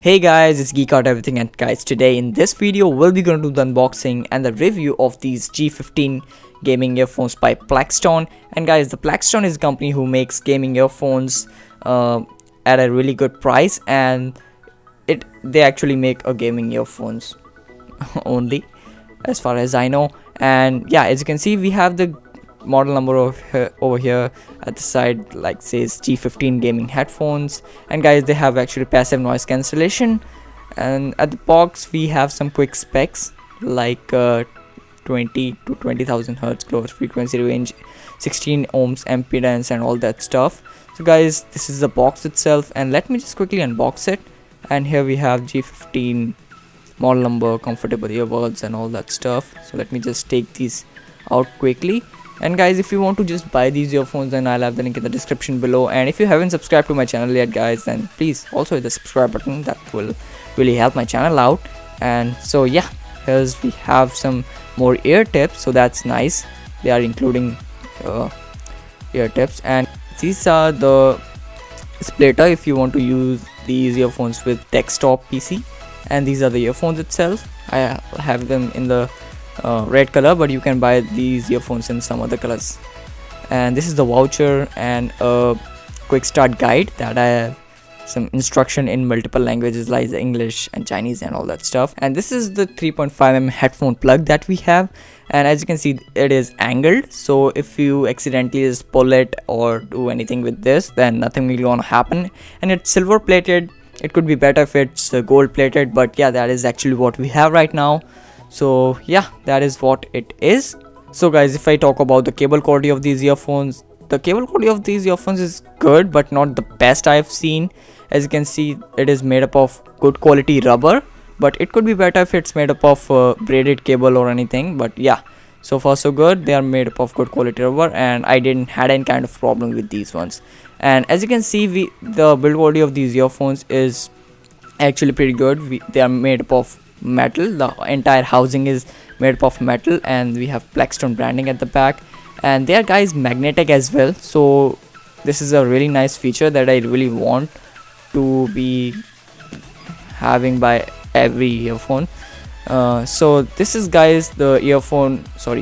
Hey guys, it's Geek Out Everything, and guys, today in this video we'll be going to do the unboxing and the review of these G15 gaming earphones by Plextone. And guys, the Plextone is a company who makes gaming earphones at a really good price, and they actually make a gaming earphones only, as far as I know. And yeah, as you can see, we have the model number over here at the side, like says G15 gaming headphones. And guys, they have actually passive noise cancellation, and at the box we have some quick specs like 20 to 20,000 hertz close frequency range, 16 ohms impedance, and all that stuff. So guys, this is the box itself, and let me just quickly unbox it. And here we have G15 model number, comfortable earbuds, and all that stuff. So let me just take these out quickly. And guys, if you want to just buy these earphones, then I'll have the link in the description below. And if you haven't subscribed to my channel yet, guys, then please also hit the subscribe button. That will really help my channel out. And so yeah, here's we have some more ear tips, so that's nice. They are including ear tips, and these are the splitter if you want to use these earphones with desktop PC. And these are the earphones itself. I have them in the red color, but you can buy these earphones in some other colors. And this is the voucher and a quick start guide that I have some instruction in multiple languages like English and Chinese and all that stuff. And this is the 3.5mm headphone plug that we have, and as you can see, it is angled, so if you accidentally just pull it or do anything with this, then nothing will gonna happen. And it's silver plated. It could be better if it's gold plated, but yeah, that is actually what we have right now. So yeah, that is what it is. So guys, if I talk about the cable quality of these earphones, the cable quality of these earphones is good, but not the best I've seen. As you can see, it is made up of good quality rubber, but it could be better if it's made up of braided cable or anything. But yeah, so far so good. They are made up of good quality rubber, and I didn't had any kind of problem with these ones. And as you can see, the build quality of these earphones is actually pretty good. They are made up of metal. The entire housing is made up of metal, and we have Plextone branding at the back, and they are guys magnetic as well. So this is a really nice feature that I really want to be having by every earphone. So this is guys the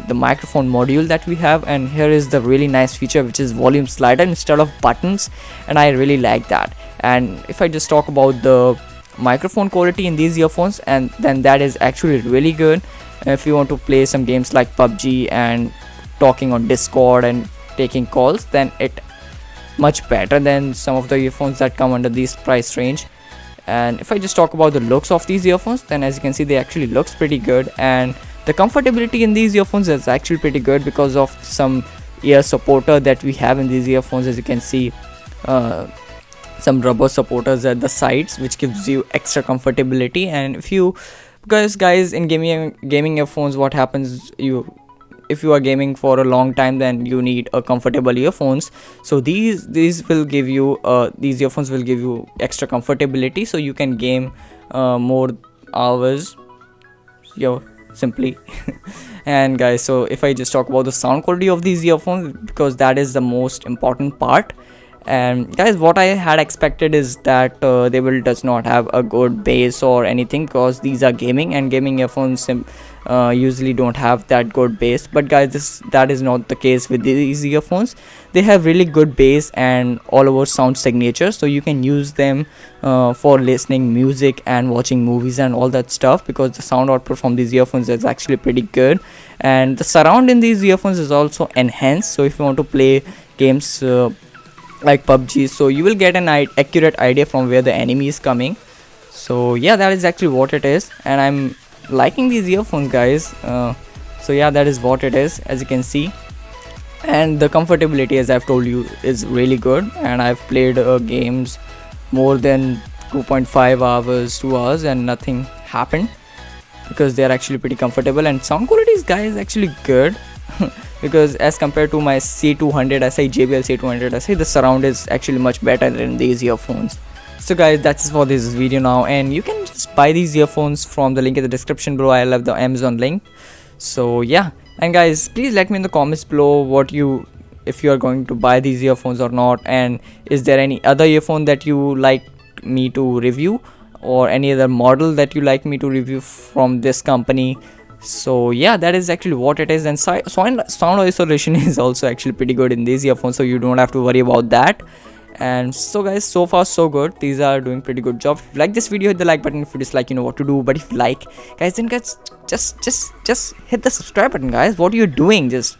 the microphone module that we have, and here is the really nice feature, which is volume slider instead of buttons, and I really like that. And if I just talk about the microphone quality in these earphones, and then that is actually really good if you want to play some games like PUBG and talking on Discord and taking calls, then it much better than some of the earphones that come under this price range. And if I just talk about the looks of these earphones, then as you can see, they actually looks pretty good, and the comfortability in these earphones is actually pretty good because of some ear supporter that we have in these earphones. As you can see, some rubber supporters at the sides, which gives you extra comfortability. And because guys, in gaming earphones, what happens, if you are gaming for a long time, then you need a comfortable earphones. So these will give you these earphones will give you extra comfortability, so you can game more hours, simply. And guys, so if I just talk about the sound quality of these earphones, because that is the most important part. And guys, what I had expected is that they does not have a good bass or anything, because these are gaming, and gaming earphones usually don't have that good bass. But guys, that is not the case with these earphones. They have really good bass and all over sound signature, so you can use them for listening music and watching movies and all that stuff, because the sound output from these earphones is actually pretty good. And the surround in these earphones is also enhanced, so if you want to play games like PUBG, so you will get an accurate idea from where the enemy is coming. So yeah, that is actually what it is, and I'm liking these earphones, guys. So yeah, that is what it is, as you can see. And the comfortability, as I've told you, is really good, and I've played games more than 2.5 hours, 2 hours, and nothing happened, because they are actually pretty comfortable. And sound quality is, guys, actually good because as compared to my C200 SI, JBL C200 SI, the surround is actually much better than these earphones. So guys, that's it for this video now, and you can just buy these earphones from the link in the description below. I'll have the Amazon link. So yeah, and guys, please let me in the comments below if you are going to buy these earphones or not, and is there any other earphone that you like me to review, or any other model that you like me to review from this company. So yeah, that is actually what it is. And sound isolation is also actually pretty good in these earphones, so you don't have to worry about that. And so guys, so far so good. These are doing pretty good job. If you like this video, hit the like button. If you dislike, you know what to do. But if you like, guys, then guys, just hit the subscribe button, guys. What are you doing? Just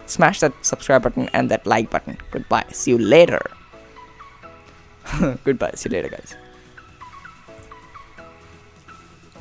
smash that subscribe button and that like button. Goodbye, see you later. Goodbye, see you later, guys.